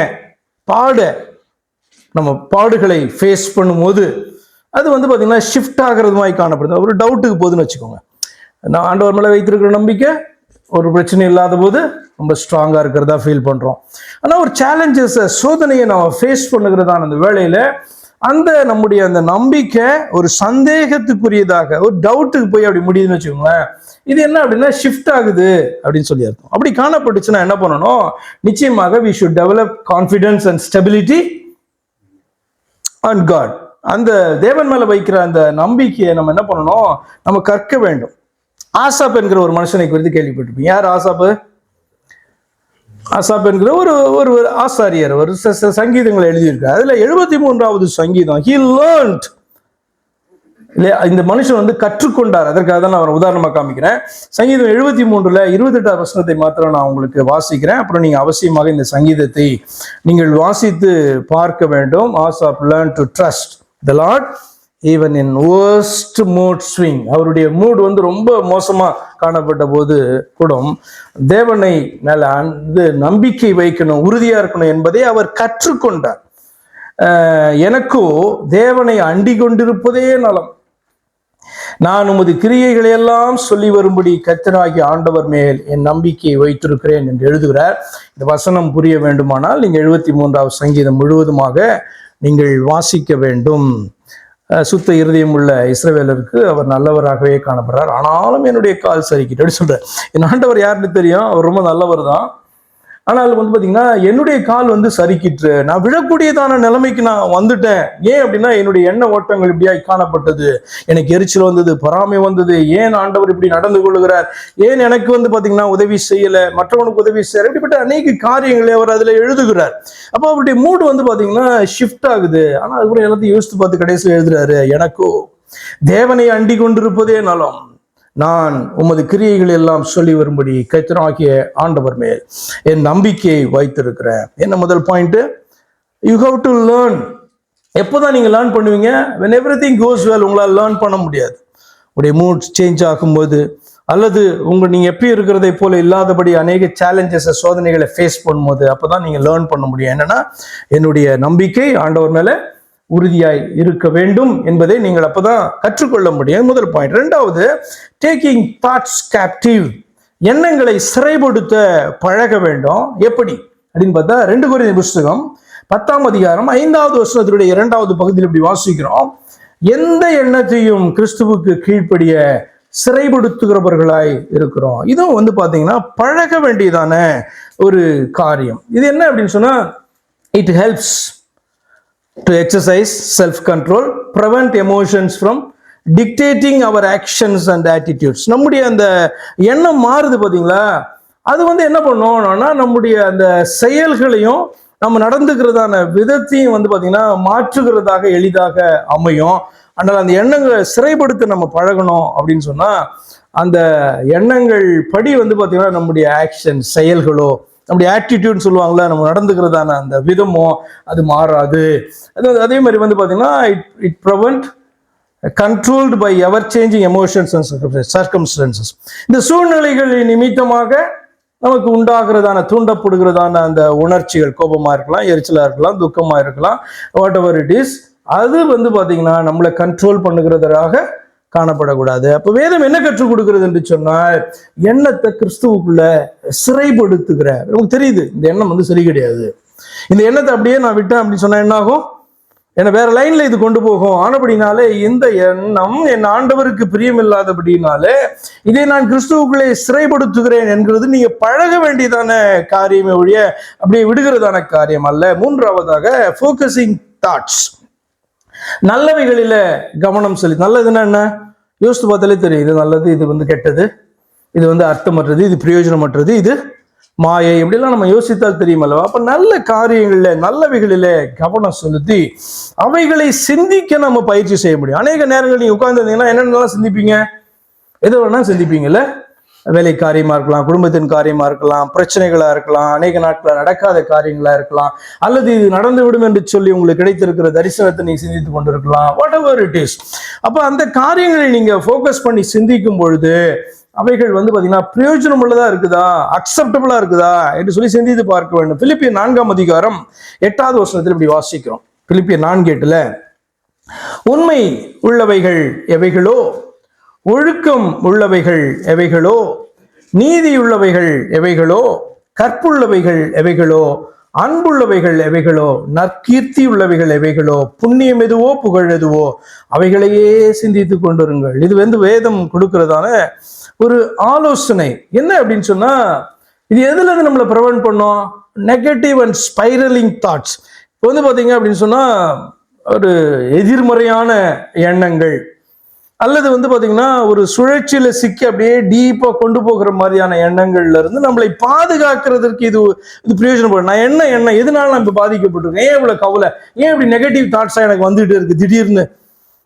S1: நம்ம பாடுகளை ஃபேஸ் பண்ணும்போது அது வந்து பார்த்தீங்கன்னா ஷிஃப்ட் ஆகிறது மாதிரி காணப்படுது. ஒரு டவுட்டுக்கு போகுதுன்னு வச்சுக்கோங்க, நான் ஆண்டவர் மேலே வைத்திருக்கிற நம்பிக்கை ஒரு பிரச்சனை இல்லாத போது ரொம்ப ஸ்ட்ராங்கா இருக்கிறதா ஃபீல் பண்றோம். ஆனா ஒரு சேலஞ்சஸ் சோதனையை நம்ம ஃபேஸ் பண்ணுகிறதான அந்த வேளையில அந்த நம்முடைய அந்த நம்பிக்கை ஒரு சந்தேகத்துக்குரியதாக ஒரு டவுட்டுக்கு போய் அப்படி முடியுதுன்னு வச்சுக்கோங்களேன், இது என்ன அப்படின்னா ஷிஃப்ட் ஆகுது அப்படின்னு சொல்லி அர்த்தம். அப்படி காணப்பட்டுச்சுன்னா என்ன பண்ணணும், நிச்சயமாக we should develop confidence and stability on God. அந்த தேவன் மேல வைக்கிற அந்த நம்பிக்கையை நம்ம என்ன பண்ணணும், நம்ம கற்க வேண்டும். ஆசாப் என்கிற ஒரு மனுஷனை குறித்து கேள்விப்பட்டிருப்பீங்க. யார் ஆசாப்பு? ஆசாப் என்கிற ஒரு ஆசாரியர், ஒரு சங்கீதங்களை எழுதியிருக்கார். அதுல 73வது சங்கீதம், he learned, இல்லையா, இந்த மனுஷன் வந்து கற்றுக்கொண்டார். அதற்காக தான் நான் ஒரு உதாரணமா காமிக்கிறேன். சங்கீதம் 73ல 28வது வசனத்தை மாத்திரம் நான் உங்களுக்கு வாசிக்கிறேன். அப்புறம் நீங்க அவசியமாக இந்த சங்கீதத்தை நீங்கள் வாசித்து பார்க்க வேண்டும். Asaph learned to trust the Lord even in worst mood swing, அவருடைய மூட் வந்து ரொம்ப மோசமா காணப்பட்ட போது கூட தேவனை மேல நம்பிக்கை வைக்கணும், உறுதியா இருக்கணும் என்பதை அவர் கற்றுக்கொண்டார். எனக்கோ தேவனை அண்டி கொண்டிருப்பதே நலம், நான் உமது கிரியைகளை எல்லாம் சொல்லி வரும்படி கர்த்தராகிய ஆண்டவர் மேல் என் நம்பிக்கையை வைத்திருக்கிறேன் என்று எழுதுகிறார். இந்த வசனம் புரிய வேண்டுமானால் நீங்கள் 73வது சங்கீதம் முழுவதுமாக நீங்கள் வாசிக்க வேண்டும். சுத்த இருதயம் உள்ள இஸ்ரவேலருக்கு அவர் நல்லவராகவே காணப்படுறார். ஆனாலும் என்னுடைய கால் சரிக்கிட்டு அப்படி சொல்றார். என் ஆண்டவர் யாருன்னு தெரியும், அவர் ரொம்ப நல்லவர் தான். ஆனால் வந்து பார்த்தீங்கன்னா என்னுடைய கால் வந்து சரிக்கிட்டு, நான் விழக்கூடியதான நிலைமைக்கு நான் வந்துட்டேன். ஏன் அப்படின்னா என்னுடைய எண்ண ஓட்டங்கள் இப்படியாய் காணப்பட்டது, எனக்கு எரிச்சல் வந்தது, பொறாமை வந்தது. ஏன் ஆண்டவர் இப்படி நடந்து கொள்ளுகிறார், ஏன் எனக்கு வந்து பார்த்தீங்கன்னா உதவி செய்யலை, மற்றவனுக்கு உதவி செய்யற, இப்படிப்பட்ட அநேக காரியங்களை அவர் அதில் எழுதுகிறார். அப்போ அவருடைய மூடு வந்து பார்த்தீங்கன்னா ஷிஃப்ட் ஆகுது. ஆனால் அது கூட எல்லாத்தையும் யோசித்து பார்த்து கடைசியில் எழுதுறாரு, எனக்கோ தேவனை அண்டி கொண்டிருப்பதே நலம், நான் உமது கிரியைகள் எல்லாம் சொல்லி வரும்படி கர்த்தராகிய ஆண்டவர் மேல் என் நம்பிக்கையை வைத்திருக்கிறேன். என்ன முதல் point, you have to learn. எப்போதான் நீங்க லேர்ன் பண்ணுவீங்க? when everything goes well. உங்களால் லேர்ன் பண்ண முடியாது. உடைய மூட் சேஞ்ச் ஆகும்போது, அல்லது நீங்க எப்பயும் இருக்கிறதை போல இல்லாதபடி அநேக சேலஞ்சஸ் சோதனைகளை ஃபேஸ் பண்ணும்போது, அப்பதான் நீங்க லேர்ன் பண்ண முடியும். என்னன்னா என்னுடைய நம்பிக்கை ஆண்டவர் மேல உறுதியாய் இருக்க வேண்டும் என்பதை நீங்கள் அப்பதான் கற்றுக்கொள்ள முடியும். முதல் பாயிண்ட். ரெண்டாவது, டேக்கிங் தாட்ஸ் கேப்டிவ். எண்ணங்களை சிறைப்படுத்த பழக வேண்டும். எப்படி அப்படின்னு பார்த்தா 2 கொரிந்தியர் புஸ்தகம் 10ஆம் அதிகாரம் 5வது வசனத்தினுடைய 2வது பகுதியில் இப்படி வாசிக்கிறோம், எந்த எண்ணத்தையும் கிறிஸ்துவுக்கு கீழ்ப்படிய சிறைப்படுத்துகிறவர்களாய் இருக்கிறோம். இதுவும் வந்து பாத்தீங்கன்னா பழக வேண்டியதான ஒரு காரியம். இது என்ன அப்படின்னு சொன்னா, it helps to exercise self-control, prevent emotions from dictating our actions and attitudes. நம்முடைய அந்த எண்ணம் மாறுது பாத்தீங்களா, அது வந்து என்ன பண்ணோம்னா நம்முடைய அந்த செயல்களையும் நம்ம நடந்துக்கிறதான விதத்தையும் வந்து பாத்தீங்கன்னா மாற்றுகிறதாக எளிதாக அமையும். ஆனால் அந்த எண்ணங்களை சிறைப்படுத்த நம்ம பழகணும் அப்படின்னு சொன்னா, அந்த எண்ணங்கள் படி வந்து பாத்தீங்கன்னா நம்முடைய ஆக்ஷன், செயல்களோ, நம்முடைய ஆட்டிடியூட் சொல்லுவாங்களா, நம்ம நடந்துக்கிறதான அந்த விதமோ அது மாறாது. அதே மாதிரி வந்து பார்த்தீங்கன்னா it prevent controlled by ever changing emotions and circumstances. இந்த சூழ்நிலைகள் நிமித்தமாக நமக்கு உண்டாகிறதான தூண்டப்படுகிறதான அந்த உணர்ச்சிகள், கோபமா இருக்கலாம், எரிச்சலா இருக்கலாம், துக்கமா இருக்கலாம், வாட் எவர் இட் இஸ், அது வந்து பார்த்தீங்கன்னா நம்மளை கண்ட்ரோல் பண்ணுகிறதாக காணப்படக்கூடாது. அப்ப வேதம் என்ன கற்றுக் கொடுக்கிறது என்று சொன்னால், எண்ணத்தை கிறிஸ்துவுக்குள்ள சிறைப்படுத்துகிற. நமக்கு தெரியுது இந்த எண்ணம் வந்து சரி கிடையாது, இந்த எண்ணத்தை அப்படியே நான் விட்டேன் அப்படின்னு சொன்னா என்ன ஆகும், என்ன வேற லைன்ல இது கொண்டு போகும். ஆனபடினாலே இந்த எண்ணம் என் ஆண்டவருக்கு பிரியமில்லாதபடினாலே இதை நான் கிறிஸ்துவுக்குள்ளே சிறைப்படுத்துகிறேன் என்கிறது நீங்க பழக வேண்டியதான காரியமே ஒழிய அப்படியே விடுகிறதான காரியம் அல்ல. மூன்றாவதாக, ஃபோக்கஸிங் தாட்ஸ். நல்லவைகளில கவனம் செலுத்தி. நல்லதுன்னா என்ன யோசித்து பார்த்தாலே தெரியும், இது நல்லது, இது வந்து கெட்டது, இது வந்து அர்த்தமற்றது, இது பிரயோஜனமற்றது, இது மாயை, இப்படிலாம் நம்ம யோசித்தால் தெரியுமல்லவா. அப்ப நல்ல காரியங்கள்ல, நல்லவைகளில கவனம் செலுத்தி அவைகளை சிந்திக்க நம்ம பயிற்சி செய்ய முடியும். அநேக நேரங்கள் நீங்க உட்கார்ந்து இருந்தீங்கன்னா என்னென்னலாம் சிந்திப்பீங்க, எது வேணா சிந்திப்பீங்கல்ல. வேலை காரியமா இருக்கலாம், குடும்பத்தின் காரியமா இருக்கலாம், பிரச்சனைகளா இருக்கலாம், அநேக நாட்கள் நடக்காத காரியங்களா இருக்கலாம், அல்லது இது நடந்து விடும் என்று சொல்லி உங்களுக்கு கிடைத்திருக்கிற தரிசனத்தை நீங்க சிந்தித்து கொண்டிருக்கலாம், வாட் எவர் இட் இஸ். அப்ப அந்த காரியங்களை நீங்க ஃபோக்கஸ் பண்ணி சிந்திக்கும் பொழுது அவைகள் வந்து பாத்தீங்கன்னா பிரயோஜனம் உள்ளதா இருக்குதா, அக்செப்டபிளா இருக்குதா என்று சொல்லி சிந்தித்து பார்க்க வேண்டும். பிலிப்பியர் 4ஆம் அதிகாரம் 8வது வசனத்தில் இப்படி வாசிக்கிறோம். பிலிப்பியர் 4:8, உண்மை உள்ளவைகள் எவைகளோ, ஒழுக்கம் உள்ளவைகள் எவைகளோ, நீதியுள்ளவைகள் எவைகளோ, கற்புள்ளவைகள் எவைகளோ, அன்புள்ளவைகள் எவைகளோ, நற்கீர்த்தி உள்ளவைகள் எவைகளோ, புண்ணியம் எதுவோ, புகழ் எதுவோ, அவைகளையே சிந்தித்து கொண்டிருங்கள். இது வந்து வேதம் கொடுக்கிறதான ஒரு ஆலோசனை. என்ன அப்படின்னு சொன்னா, இது எதுல இருந்து நம்மளை ப்ரிவென்ட் பண்ணோம், நெகட்டிவ் அண்ட் ஸ்பைரலிங் தாட்ஸ். இப்போ வந்து பாத்தீங்க அப்படின்னு சொன்னா ஒரு எதிர்மறையான எண்ணங்கள், அல்லது வந்து பாத்தீங்கன்னா ஒரு சுழற்சியில சிக்கி அப்படியே டீப்பா கொண்டு போகிற மாதிரியான எண்ணங்கள்ல இருந்து நம்மளை பாதுகாக்கிறதுக்கு இது பிரயோஜனப்படும். நான் என்ன எதனால நான் இப்ப பாதிக்கப்பட்டிருக்கேன், ஏன் இவ்வளவு கவலை, ஏன் இப்படி நெகட்டிவ் தாட்ஸா எனக்கு வந்துட்டு இருக்கு திடீர்னு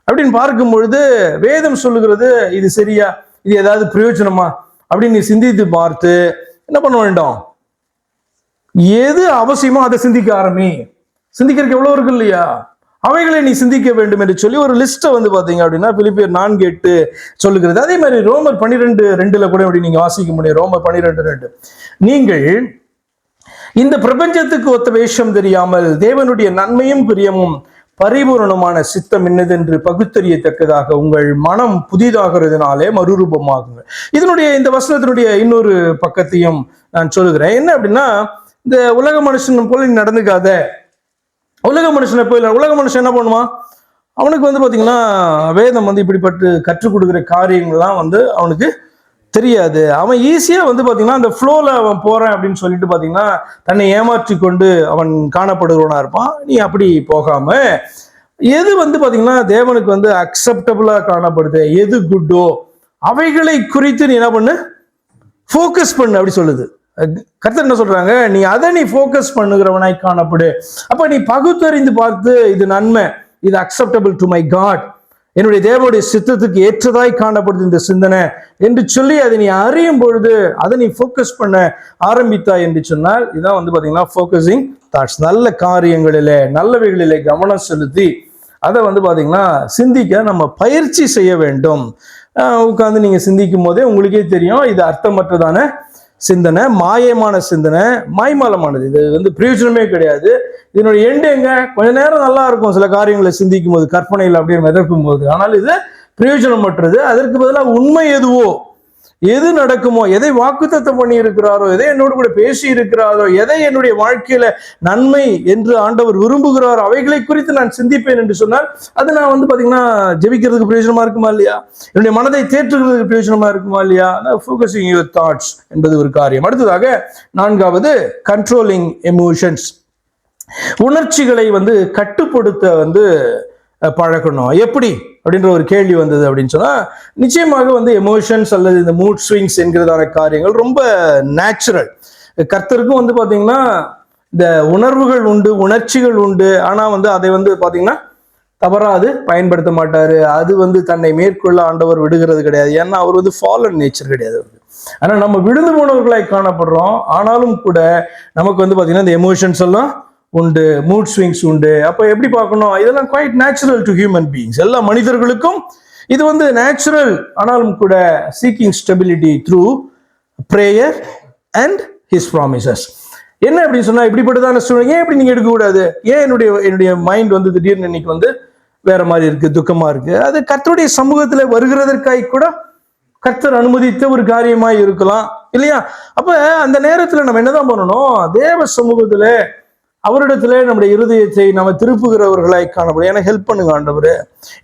S1: அப்படின்னு பார்க்கும் பொழுது வேதம் சொல்லுகிறது, இது சரியா, இது ஏதாவது பிரயோஜனமா அப்படின்னு நீ சிந்தித்து பார்த்து என்ன பண்ண வேண்டும், எது அவசியமோ அதை சிந்திக்க ஆரம்பி. சிந்திக்கிறதுக்கு எவ்வளவு இருக்கு இல்லையா, அவைகளை நீ சிந்திக்க வேண்டும் என்று சொல்லி ஒரு லிஸ்ட்டை வந்து பார்த்தீங்க அப்படின்னா பிலிப்பியர் 4:8 சொல்லுகிறது. அதே மாதிரி ரோமர் 12:2 கூட அப்படி நீங்க வாசிக்க முடியும். ரோமர் 12:2, நீங்கள் இந்த பிரபஞ்சத்துக்கு ஒத்த வேஷம் தெரியாமல் தேவனுடைய நன்மையும் பிரியமும் பரிபூரணமான சித்தம் என்னதென்று பகுத்தறியத்தக்கதாக உங்கள் மனம் புதிதாகிறதுனாலே மறுரூபமாகுங்கள். இதனுடைய இந்த வசனத்தினுடைய இன்னொரு பக்கத்தையும் நான் சொல்லுகிறேன். என்ன அப்படின்னா, இந்த உலக மனுஷன் போல நீ நடந்துக்காத. உலக மனுஷனை போய் உலக மனுஷன் என்ன பண்ணுவான், அவனுக்கு வந்து பார்த்தீங்கன்னா வேதம் வந்து இப்படிப்பட்டு கற்றுக் கொடுக்குற காரியங்கள்லாம் வந்து அவனுக்கு தெரியாது. அவன் ஈஸியாக வந்து பார்த்தீங்கன்னா அந்த ஃப்ளோவில் அவன் போகிறேன் அப்படின்னு சொல்லிட்டு பார்த்தீங்கன்னா தன்னை ஏமாற்றி கொண்டு அவன் காணப்படுகிறவனா இருப்பான். நீ அப்படி போகாம எது வந்து பார்த்தீங்கன்னா தேவனுக்கு வந்து அக்செப்டபுளாக காணப்படுது, எது குட்டோ அவைகளை குறித்து நீ என்ன பண்ணு, ஃபோக்கஸ் பண்ணு அப்படி சொல்லுது. கர்த்தர் என்ன சொல்றாங்க, நீ அதை நீ ஃபோக்கஸ் பண்ணுகிறவனாய் காணப்படு. அப்ப நீ பகுத்தறிந்து பார்த்து இது நன்மை, இது அக்செப்டபிள் டு மை காட், என்னுடைய தேவனுடைய சித்தத்துக்கு ஏற்றதாய் காணப்படுது இந்த சிந்தனை என்று சொல்லி அதை நீ அறியும் பொழுது அதை நீ ஃபோக்கஸ் பண்ண ஆரம்பித்தாய் என்று சொன்னால் இதான் வந்து பார்த்தீங்கன்னா ஃபோக்கஸிங் தாட்ஸ். நல்ல காரியங்களிலே நல்லவைகளிலே கவனம் செலுத்தி அதை வந்து பார்த்தீங்கன்னா சிந்திக்க நம்ம பயிற்சி செய்ய வேண்டும். உட்காந்து நீங்கள் சிந்திக்கும் போதே உங்களுக்கே தெரியும் இது அர்த்தமற்றதான சிந்தனை, மாயமான சிந்தனை, மாய்மாலமானது. இது வந்து பிரயோஜனமே கிடையாது. இதனுடைய எண்டு எங்க, கொஞ்ச நேரம் நல்லா இருக்கும் சில காரியங்களை சிந்திக்கும் போது, கற்பனையில் அப்படியே மிதக்கும் போது. ஆனால் இது பிரயோஜனமற்றது. அதற்கு பதிலாக உண்மை எதுவோ, எது நடக்குமோ, எதை வாக்குத்தத்தம் பண்ணி இருக்கிறாரோ, எதை என்னோடு கூட பேசி இருக்கிறாரோ, எதை என்னுடைய வாழ்க்கையில நன்மை என்று ஆண்டவர் விரும்புகிறாரோ அவைகளை குறித்து நான் சிந்திப்பேன் என்று சொன்னால் அது நான் வந்து பாத்தீங்கன்னா ஜெபிக்கிறதுக்கு பிரயோஜனமா இருக்குமா இல்லையா, என்னுடைய மனதை தேற்றுகிறதுக்கு பிரயோஜனமா இருக்குமா இல்லையா. ஃபோக்கஸிங் யுவர் தாட்ஸ் என்பது ஒரு காரியம். அடுத்ததாக 4வது கண்ட்ரோலிங் எமோஷன்ஸ். உணர்ச்சிகளை வந்து கட்டுப்படுத்த வந்து பழக்கணும். எப்படி அப்படின்ற ஒரு கேள்வி வந்தது அப்படின்னு சொன்னா, நிச்சயமாக வந்து எமோஷன்ஸ் அல்லது இந்த மூட் ஸ்விங்ஸ் என்கிறதான காரியங்கள் ரொம்ப நேச்சுரல். கர்த்தருக்கும் வந்து பாத்தீங்கன்னா இந்த உணர்வுகள் உண்டு, உணர்ச்சிகள் உண்டு. ஆனா வந்து அதை வந்து பாத்தீங்கன்னா தவறாது பயன்படுத்த மாட்டாரு. அது வந்து தன்னை மேற்கொள்ள ஆண்டவர் விடுகிறது கிடையாது. ஏன்னா அவர் வந்து ஃபாலன் நேச்சர் கிடையாது. ஆனா நம்ம விழுந்து போனவர்களாய் காணப்படுறோம். ஆனாலும் கூட நமக்கு வந்து பாத்தீங்கன்னா இந்த எமோஷன்ஸ் எல்லாம் உண்டு, மூட் ஸ்விங்ஸ் உண்டு. அப்போ எப்படி பார்க்கணும், இதெல்லாம் quite natural to human beings. எல்லா மனிதர்களுக்கும் இது வந்து நேச்சுரல். ஆனாலும் கூட seeking stability through prayer and his promises. என்ன அப்படின்னு சொன்னா, இப்படிப்பட்டதான சூழ்நிலை ஏன் இப்படி நீங்க எடுக்கக்கூடாது, ஏன் என்னுடைய மைண்ட் வந்து திடீர்னு இன்னைக்கு வந்து வேற மாதிரி இருக்கு, துக்கமா இருக்கு, அது கர்த்தருடைய சமூகத்துல வருகிறதற்காக கூட கர்த்தர் அனுமதித்த ஒரு காரியமாய் இருக்கலாம் இல்லையா. அப்ப அந்த நேரத்துல நம்ம என்னதான் பண்ணணும், தேவ சமூகத்துல அவரிடத்துல நம்முடைய இருதயத்தை நம்ம திருப்புகிறவர்களாய் காணப்படும். எனக்கு ஹெல்ப் பண்ணுங்க ஆண்டவரே,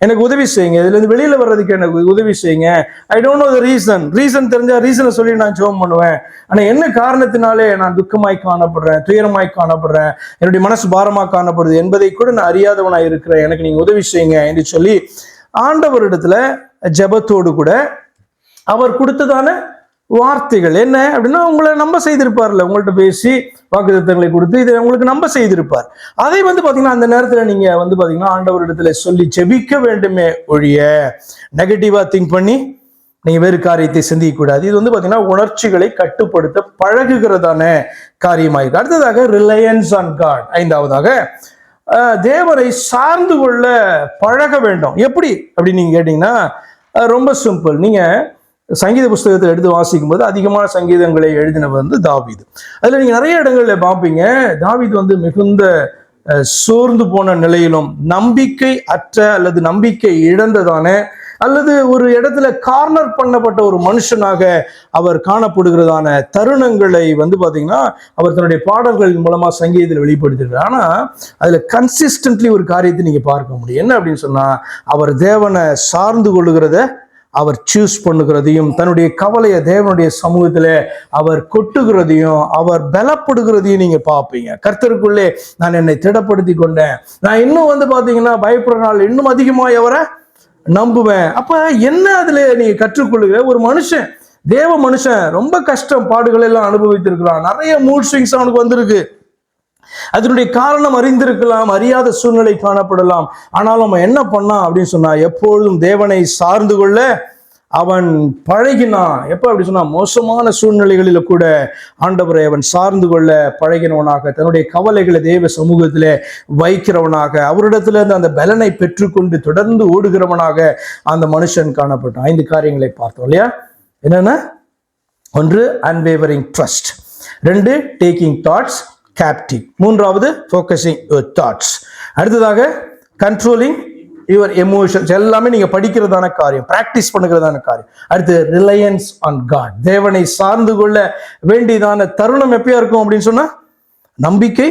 S1: எனக்கு உதவி செய்யுங்க, இதுல இருந்து வெளியில வர்றதுக்கு எனக்கு உதவி செய்யுங்க. I don't know the reason தெரிஞ்சா ரீசனை சொல்லி நான் ஜெபம் பண்ணுவேன். ஆனா என்ன காரணத்தினாலே நான் துக்கமாய் காணப்படுறேன், துயரமாய் காணப்படுறேன், என்னுடைய மனசு பாரமா காணப்படுது என்பதை கூட நான் அறியாதவனாய் இருக்கிறேன், எனக்கு நீங்க உதவி செய்யுங்க என்று சொல்லி ஆண்டவரிடத்துல ஜெபத்தோடு கூட அவர் கொடுத்ததான வார்த்தைகள் என்ன அப்படின்னா, உங்களை நம்ப செய்திருப்பார்ல, உங்கள்கிட்ட பேசி வாக்குத்தத்தங்களை கொடுத்து இதை உங்களுக்கு நம்ப செய்திருப்பார். அதை வந்து பாத்தீங்கன்னா அந்த நேரத்துல நீங்க வந்து பாத்தீங்கன்னா ஆண்டவரிடத்துல சொல்லி ஜெபிக்க வேண்டுமே ஒழிய நெகட்டிவா திங்க் பண்ணி நீங்க வேறு காரியத்தை சிந்திக்க கூடாது. இது வந்து பாத்தீங்கன்னா உணர்ச்சிகளை கட்டுப்படுத்த பழகுகிறதான காரியமாயிருக்கு. அடுத்ததாக ரிலையன்ஸ் ஆன் காட். 5வதாக தேவரை சார்ந்து கொள்ள பழக வேண்டும். எப்படி அப்படின்னு நீங்க கேட்டீங்கன்னா ரொம்ப சிம்பிள். நீங்க சங்கீத புஸ்தகத்தை எடுத்து வாசிக்கும் போது அதிகமான சங்கீதங்களை எழுதினவர் வந்து தாவீது. அதுல நீங்க நிறைய இடங்கள்ல பார்ப்பீங்க, தாவீது வந்து மிகுந்த சோர்ந்து போன நிலையிலும் நம்பிக்கை அற்ற அல்லது நம்பிக்கை இழந்ததான அல்லது ஒரு இடத்துல கார்னர் பண்ணப்பட்ட ஒரு மனுஷனாக அவர் காணப்படுகிறதான தருணங்களை வந்து பாத்தீங்கன்னா அவர் தன்னுடைய பாடல்கள் மூலமா சங்கீதத்தில் வெளிப்படுத்திருக்கார். ஆனா அதுல கன்சிஸ்டன்ட்லி ஒரு காரியத்தை நீங்க பார்க்க முடியும். என்ன அப்படின்னு சொன்னா, அவர் தேவனை சார்ந்து கொள்ளுகிறத அவர் சூஸ் பண்ணுகிறதையும் தன்னுடைய கவலையை தேவனுடைய சமூகத்துல அவர் கொட்டுகிறதையும் அவர் பலப்படுகிறதையும் நீங்க பார்ப்பீங்க. கர்த்தருக்குள்ளே நான் என்னை திடப்படுத்தி கொண்டேன், நான் இன்னும் வந்து பாத்தீங்கன்னா பயப்படுற நாள் இன்னும் அதிகமாக அவரை நம்புவேன். அப்ப என்ன அதுல நீங்க கற்றுக்கொள்ளுகிற ஒரு மனுஷன், தேவ மனுஷன் ரொம்ப கஷ்டம் பாடுகள் எல்லாம் அனுபவித்திருக்கிறான், நிறைய மூட் ஸ்விங்ஸ் அவனுக்கு வந்திருக்கு. அதனுடைய காரணம் அறிந்திருக்கலாம், அறியாத சூழ்நிலை காணப்படலாம். ஆனாலும் அவன் என்ன பண்ணான் அப்படின்னு சொன்னா, எப்பொழுதும் தேவனை சார்ந்து கொள்ள அவன் பழகினான். எப்ப அப்படி சொன்னா, மோசமான சூழ்நிலைகளில கூட ஆண்டவரை அவன் சார்ந்து கொள்ள பழகினவனாக, தன்னுடைய கவலைகளை தேவ சமூகத்திலே வைக்கிறவனாக, அவரிடத்துல இருந்து அந்த பலனை பெற்றுக்கொண்டு தொடர்ந்து ஓடுகிறவனாக அந்த மனுஷன் காணப்பட்டான். 5 காரியங்களை பார்த்தோம் இல்லையா? என்னன்னா, 1 unwavering trust, 2 taking thoughts captive, 3வது ஃபோக்கஸிங் யுவர் தாட்ஸ், அடுத்ததாக கண்ட்ரோலிங் யுவர் எமோஷன்ஸ். எல்லாமே நீங்க படிக்கிறதான காரியம், பிராக்டிஸ் பண்ணுகிறதான காரியம். அடுத்து ரிலையன்ஸ் ஆன் காட், தேவனை சார்ந்து கொள்ள வேண்டியதான தருணம் எப்பயா இருக்கும் அப்படின்னு சொன்னா, நம்பிக்கை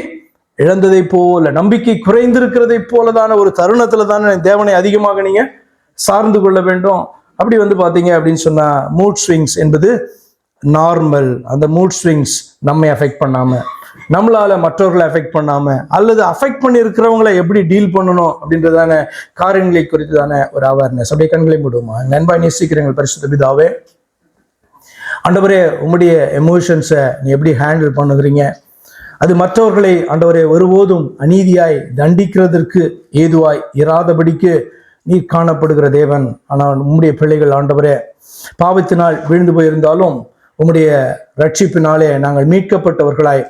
S1: இழந்ததை போல, நம்பிக்கை குறைந்திருக்கிறதை போலதான ஒரு தருணத்துல தானே தேவனை அதிகமாக நீங்க சார்ந்து கொள்ள வேண்டும். அப்படி பாத்தீங்க அப்படின்னு சொன்னா, மூட் ஸ்விங்ஸ் என்பது நார்மல். அந்த மூட் ஸ்விங்ஸ் நம்மை அஃபெக்ட் பண்ணாம, நம்மளால மற்றவர்களை அஃபெக்ட் பண்ணாம, அல்லது அஃபெக்ட் பண்ணி இருக்கிறவங்களை எப்படி டீல் பண்ணணும் அப்படின்றதான காரியங்களை குறித்துதான ஒரு அவேர்னஸ். அப்படியே கண்களை மூடுவோமா? நண்பாய் நேசிக்கிறீர்கள் பரிசுத்த பிதாவே, ஆண்டவரே, உம்முடைய எமோஷன்ஸை நீ எப்படி ஹேண்டில் பண்ணுகிறீங்க? அது மற்றவர்களை ஆண்டவரே ஒருபோதும் அநீதியாய் தண்டிக்கிறதற்கு ஏதுவாய் இராதபடிக்கு நீ காணப்படுகிற தேவன். ஆனால் உம்முடைய பிள்ளைகள் ஆண்டவரே பாவத்தினால் வீழ்ந்து போயிருந்தாலும் உம்முடைய ரட்சிப்பினாலே நாங்கள் மீட்கப்பட்டவர்களாய்,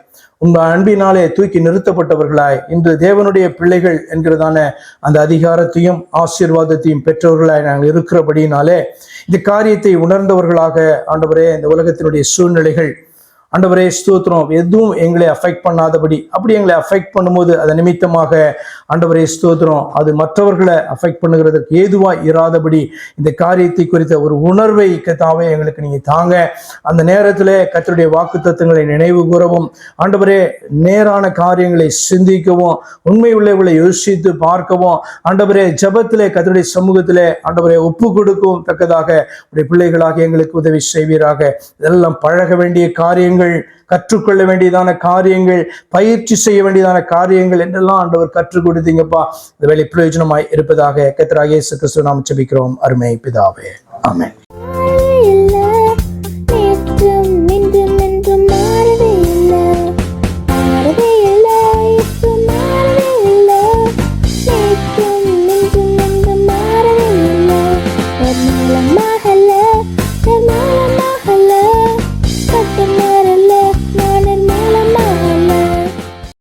S1: உங்க அன்பினாலே தூக்கி நிறுத்தப்பட்டவர்களாய், இன்று தேவனுடைய பிள்ளைகள் என்கிறதான அந்த அதிகாரத்தையும் ஆசீர்வாதத்தையும் பெற்றவர்களாய் நாங்கள் இருக்கிறபடினாலே இந்த காரியத்தை உணர்ந்தவர்களாக ஆண்டவரே, இந்த உலகத்தினுடைய சூழ்நிலைகள் ஆண்டவரே ஸ்தோத்திரம், எதுவும் எங்களை அஃபெக்ட் பண்ணாதபடி, அப்படி எங்களை அஃபெக்ட் பண்ணும்போது அது நிமித்தமாக ஆண்டவரே ஸ்தோத்திரம், அது மற்றவர்களை அஃபெக்ட் பண்ணுகிறதுக்கு ஏதுவாய் இராதபடி இந்த காரியத்தை குறித்த ஒரு உணர்வை கர்த்தாவே எங்களுக்கு நீங்க தாங்க. அந்த நேரத்தில் கர்த்தருடைய வாக்குத்தத்தங்களை நினைவு கூறவும், ஆண்டவரே நேரான காரியங்களை சிந்திக்கவும், உண்மை உள்ளவர்களை யோசித்து பார்க்கவும், ஆண்டவரே ஜெபத்திலே கர்த்தருடைய சமூகத்திலே ஆண்டவரே ஒப்பு கொடுக்கவும் தக்கதாக உடைய பிள்ளைகளாக எங்களுக்கு உதவி செய்வீராக. இதெல்லாம் பழக வேண்டிய காரியங்கள், கற்றுக்கொள்ள வேண்டியதான காரியங்கள், பயிற்சி செய்ய வேண்டியதான காரியங்கள் என்றெல்லாம் ஆண்டவர் கற்றுக் கொடுத்தீங்கப்பா. இந்த வேலை பிரயோஜனமாய் இருப்பதாக கர்த்தராகிய இயேசு கிறிஸ்துவின் நாமத்தில் ஜெபிக்கிறோம் அருமை பிதாவே, ஆமென்.